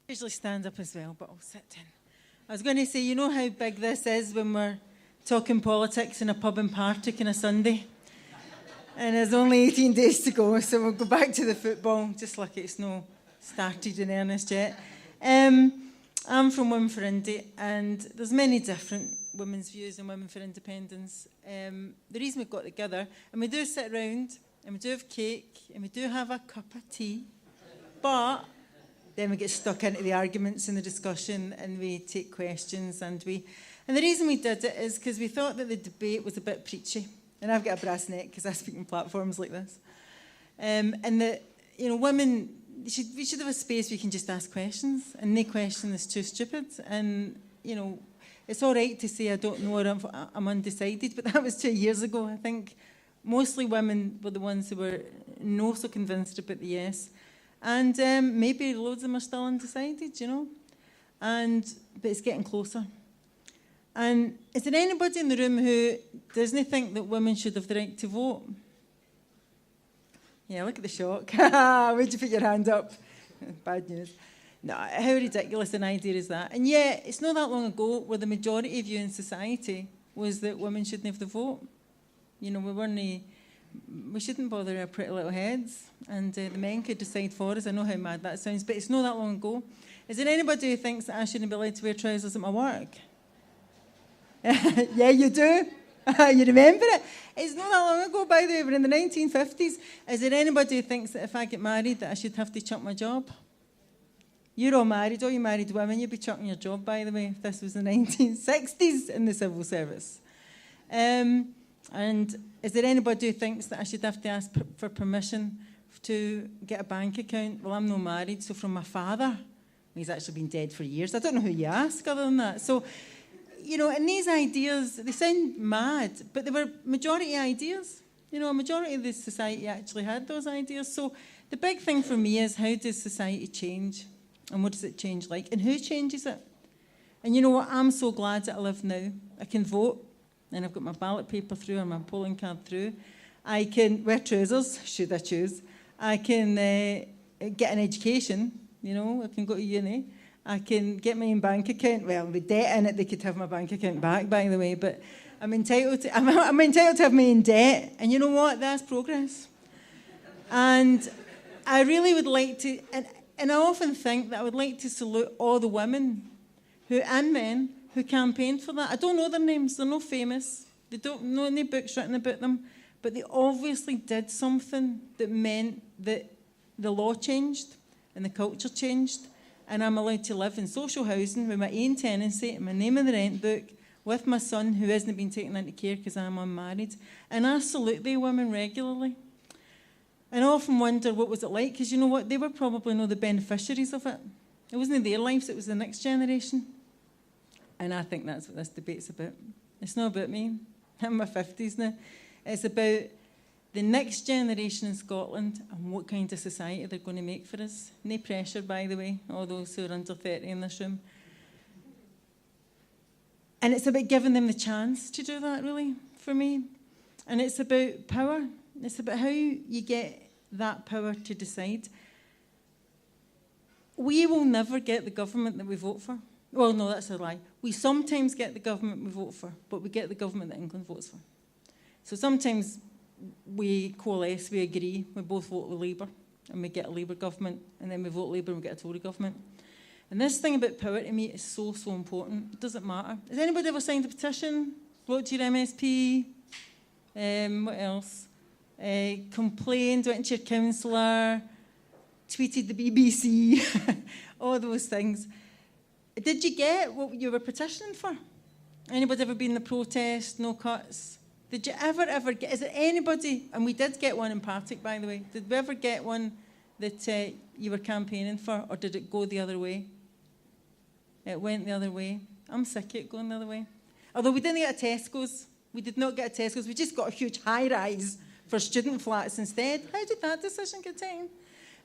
Usually stand up as well, but I'll sit down. I was going to say, you know how big this is when we're talking politics in a pub and Partick on a Sunday? And there's only 18 days to go, so we'll go back to the football, just like it's not started in earnest yet. I'm from Women for Indy, and there's many different women's views on Women for Independence. The reason we've got together, and we do sit around, and we do have cake, and we do have a cup of tea, but then we get stuck into the arguments and the discussion, and we take questions, and the reason we did it is because we thought that the debate was a bit preachy, and I've got a brass neck because I speak on platforms like this, and that, you know, women, we should have a space where you can just ask questions, and no question is too stupid, and, you know, it's all right to say I don't know or I'm undecided, but that was 2 years ago. I think mostly women were the ones who were not so convinced about the yes. And maybe loads of them are still undecided, you know. But it's getting closer. And is there anybody in the room who doesn't think that women should have the right to vote? Yeah, look at the shock. Where'd you put your hand up? Bad news. No, how ridiculous an idea is that? And yeah, it's not that long ago where the majority view in society was that women shouldn't have the vote. You know, we shouldn't bother our pretty little heads, and the men could decide for us. I know how mad that sounds, but it's not that long ago. Is there anybody who thinks that I shouldn't be allowed to wear trousers at my work? Yeah, you do. You remember it? It's not that long ago, by the way. We're in the 1950s. Is there anybody who thinks that if I get married that I should have to chuck my job? You're all married, all you married women, you'd be chucking your job, by the way, if this was the 1960s in the civil service. And is there anybody who thinks that I should have to ask for permission to get a bank account? Well, I'm not married, so from my father. He's actually been dead for years. I don't know who you ask other than that. So, you know, and these ideas, they sound mad, but they were majority ideas. You know, a majority of the society actually had those ideas. So the big thing for me is, how does society change? And what does it change like? And who changes it? And you know what? I'm so glad that I live now. I can vote. And I've got my ballot paper through or my polling card through. I can wear trousers, should I choose. I can get an education, you know, I can go to uni. I can get my own bank account. Well, with debt in it, they could have my bank account back, by the way. But I'm entitled to have my own debt. And you know what? That's progress. And I really would like to, and I often think that I would like to salute all the women and men who campaigned for that. I don't know their names, they're not famous, they don't know any books written about them, but they obviously did something that meant that the law changed and the culture changed, and I'm allowed to live in social housing with my own tenancy and my name in the rent book with my son who hasn't been taken into care because I'm unmarried. And I salute the women regularly. And I often wonder what was it like, because you know what, they were probably not the beneficiaries of it. It wasn't their lives, it was the next generation. And I think that's what this debate's about. It's not about me. I'm in my 50s now. It's about the next generation in Scotland and what kind of society they're going to make for us. No pressure, by the way, all those who are under 30 in this room. And it's about giving them the chance to do that, really, for me. And it's about power. It's about how you get that power to decide. We will never get the government that we vote for. Well, no, that's a lie. We sometimes get the government we vote for, but we get the government that England votes for. So sometimes we coalesce, we agree, we both vote with Labour, and we get a Labour government, and then we vote Labour and we get a Tory government. And this thing about power to me is so, so important. It doesn't matter. Has anybody ever signed a petition? Wrote to your MSP? What else? Complained, went to your councillor, tweeted the BBC, all those things. Did you get what you were petitioning for? Anybody ever been in the protest, no cuts? Did you ever get, is there anybody, and we did get one in Partick, by the way, did we ever get one that you were campaigning for, or did it go the other way? It went the other way. I'm sick of it going the other way. Although we didn't get a Tesco's. We did not get a Tesco's. We just got a huge high-rise for student flats instead. How did that decision get taken?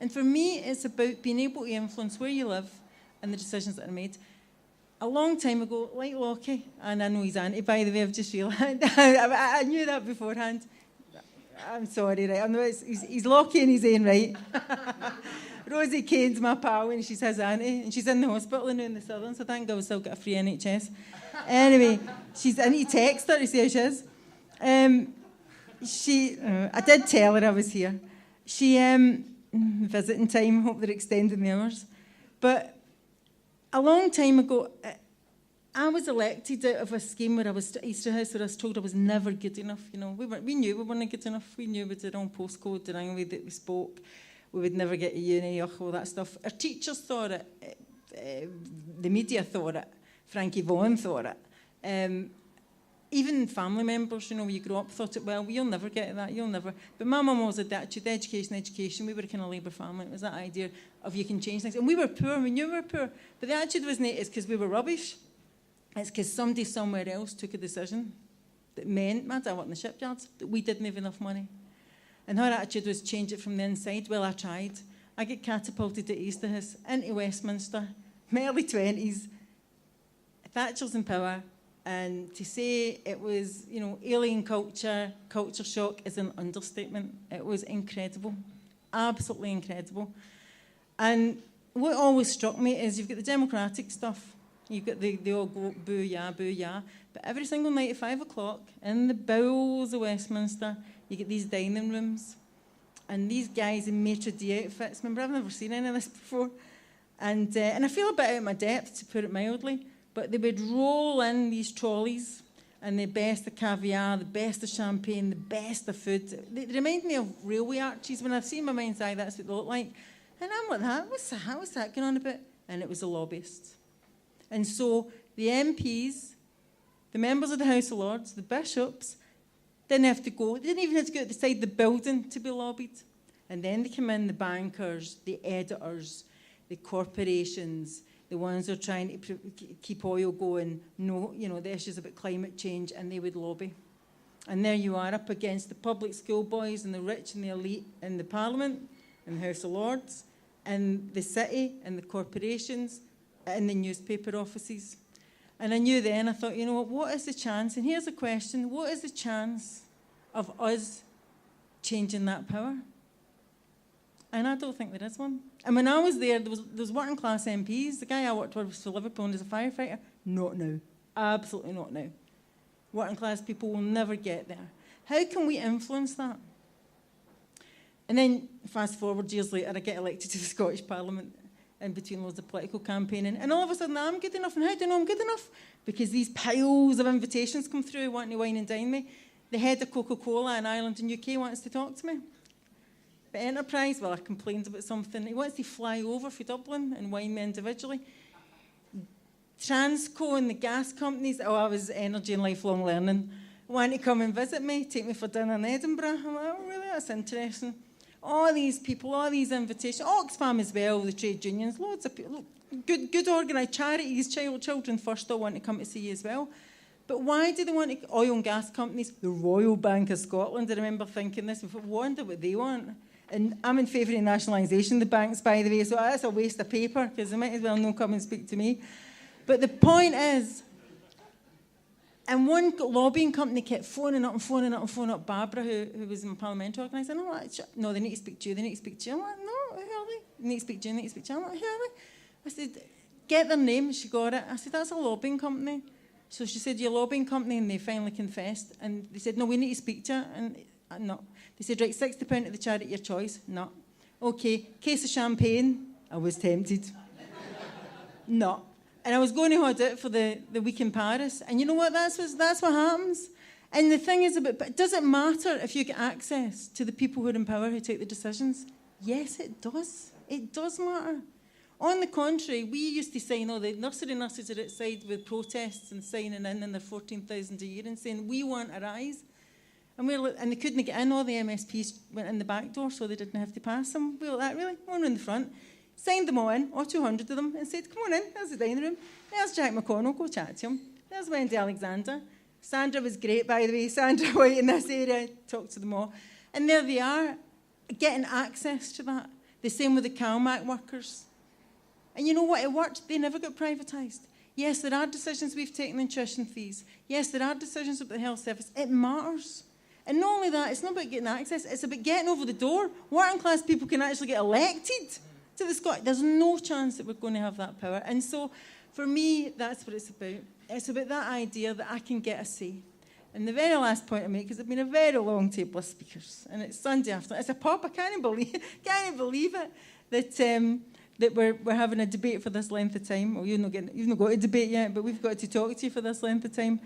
And for me, it's about being able to influence where you live and the decisions that are made. A long time ago, like Lockie, and I know he's anti, by the way, I've just realised. I knew that beforehand. I'm sorry, right? I know he's Lockie in his own right. Rosie Kane's my pal, and she's his auntie, and she's in the hospital now in the Southern, so thank God we still got a free NHS. Anyway, I need to text her to see how she is. I did tell her I was here. She, visiting time, hope they're extending the hours. But a long time ago, I was elected out of a scheme where I was at Easter House, where I was told I was never good enough. You know, we knew we weren't good enough. We knew with the wrong postcode, the wrong way that we spoke, we would never get to uni, all that stuff. Our teachers thought it, the media thought it, Frankie Vaughan thought it. Even family members, you know, when you grow up, thought it, well, you'll never get that, you'll never. But my mum always had that attitude, education. We were a kind of Labour family. It was that idea of you can change things. And we were poor, we knew we were poor. But the attitude wasn't it's because we were rubbish. It's because somebody somewhere else took a decision that meant, my dad worked in the shipyards, that we didn't have enough money. And her attitude was change it from the inside. Well, I tried. I get catapulted at Easterhouse into Westminster, my early 20s. Thatcher's in power. And to say it was, you know, alien culture shock is an understatement. It was incredible, absolutely incredible. And what always struck me is you've got the democratic stuff. You've got they all go boo, yeah, but every single night at 5 o'clock in the bowels of Westminster, you get these dining rooms. And these guys in maitre d' outfits, remember, I've never seen any of this before. And I feel a bit out of my depth, to put it mildly. But they would roll in these trolleys and the best of caviar, the best of champagne, the best of food. They remind me of railway arches. When I've seen my mind's eye, that's what they look like. And I'm like, what's that going on about? And it was the lobbyists. And so the MPs, the members of the House of Lords, the bishops, didn't have to go. They didn't even have to go outside the building to be lobbied. And then they come in, the bankers, the editors, the corporations, the ones who are trying to keep oil going, the issues about climate change, and they would lobby. And there you are, up against the public school boys and the rich and the elite in the Parliament and the House of Lords and the city and the corporations and the newspaper offices. And I knew then, I thought, you know what is the chance? And here's a question, what is the chance of us changing that power? And I don't think there is one. And when I was there was working class MPs. The guy I worked with was for Liverpool and is a firefighter. Not now. Absolutely not now. Working class people will never get there. How can we influence that? And then, fast forward years later, I get elected to the Scottish Parliament in between loads of political campaigning. And all of a sudden, I'm good enough. And how do I know I'm good enough? Because these piles of invitations come through wanting to wine and dine me. The head of Coca-Cola in Ireland and UK wants to talk to me. But Enterprise, well, I complained about something. He wants to fly over for Dublin and wine me individually. Transco and the gas companies, I was energy and lifelong learning, want to come and visit me, take me for dinner in Edinburgh. I'm like, oh, really? That's interesting. All these people, all these invitations, Oxfam as well, the trade unions, loads of people, good organised charities, children first all want to come to see you as well. But why do they want to, oil and gas companies, the Royal Bank of Scotland, I remember thinking this, I wonder what they want. And I'm in favour of nationalisation of the banks, by the way, so that's a waste of paper, because they might as well not come and speak to me. But the point is, and one lobbying company kept phoning up Barbara, who was in parliamentary organising. I'm like, no, they need to speak to you, I'm like, no, who are they? They need to speak to you, I'm like, who are they? I said, get their name, she got it. I said, that's a lobbying company. So she said, you're a lobbying company, and they finally confessed. And they said, no, we need to speak to her. And no. They said, right, £60 to the charity, your choice. No. Okay, case of champagne. I was tempted. No. And I was going to hold it for the week in Paris. And you know what? That's what happens. And the thing is, but does it matter if you get access to the people who are in power who take the decisions? Yes, it does. It does matter. On the contrary, we used to sign, the nursery nurses are outside with protests and signing in their 14,000 a year and saying, we want a rise. And they couldn't get in. All the MSPs went in the back door, so they didn't have to pass them. We were like, really? One in the front. Signed them all in, or 200 of them, and said, come on in, there's the dining room. There's Jack McConnell, go chat to him. There's Wendy Alexander. Sandra was great, by the way. Sandra White in this area, talked to them all. And there they are, getting access to that. The same with the CalMac workers. And you know what? It worked. They never got privatised. Yes, there are decisions we've taken in tuition fees. Yes, there are decisions about the health service. It matters. And not only that, it's not about getting access, it's about getting over the door. Working class people can actually get elected. to the Scot. There's no chance that we're going to have that power. And so, for me, that's what it's about. It's about that idea that I can get a say. And the very last point I make, because it's been a very long table of speakers, and it's Sunday afternoon. It's a pop. I can't believe it that we're having a debate for this length of time. Well, you've not got a debate yet, but we've got to talk to you for this length of time.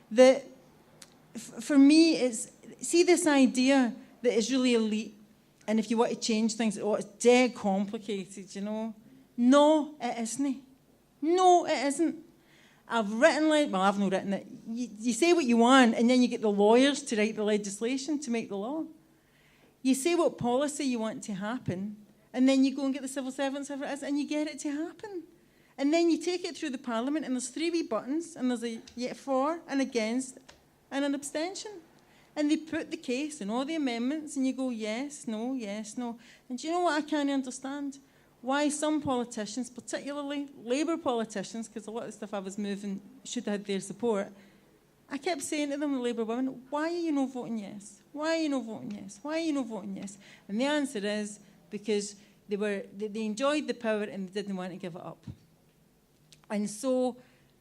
That for me, it's see this idea that it's really elite, and if you want to change things, it's dead complicated, you know. No, it isn't. No, it isn't. I've not written it. You say what you want, and then you get the lawyers to write the legislation to make the law. You say what policy you want to happen, and then you go and get the civil servants, whatever it is, and you get it to happen. And then you take it through the Parliament, and there's 3 wee buttons, and there's a for, and against, and an abstention. And they put the case and all the amendments, and you go, yes, no, yes, no. And do you know what I can't understand? Why some politicians, particularly Labour politicians, because a lot of the stuff I was moving should have had their support, I kept saying to them, the Labour women, why are you not voting yes? Why are you not voting yes? Why are you not voting yes? And the answer is because they enjoyed the power and they didn't want to give it up. And so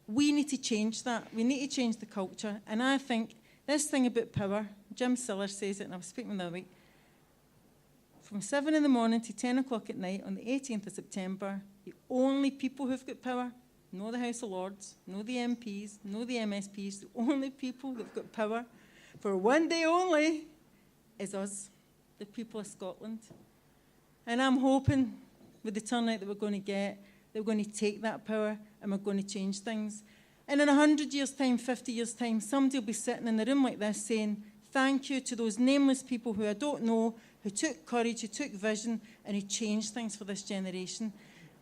we need to change that. We need to change the culture. And I think this thing about power, Jim Siller says it, and I was speaking the other week, from 7 in the morning to 10 o'clock at night on the 18th of September, the only people who've got power, no the House of Lords, no the MPs, no the MSPs, the only people who've got power for one day only is us, the people of Scotland. And I'm hoping with the turnout that we're going to get, that we're going to take that power and we're going to change things. And in 100 years' time, 50 years' time, somebody will be sitting in a room like this saying, thank you to those nameless people who I don't know, who took courage, who took vision, and who changed things for this generation.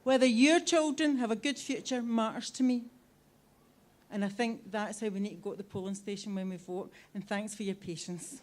Whether your children have a good future matters to me. And I think that's how we need to go to the polling station when we vote. And thanks for your patience.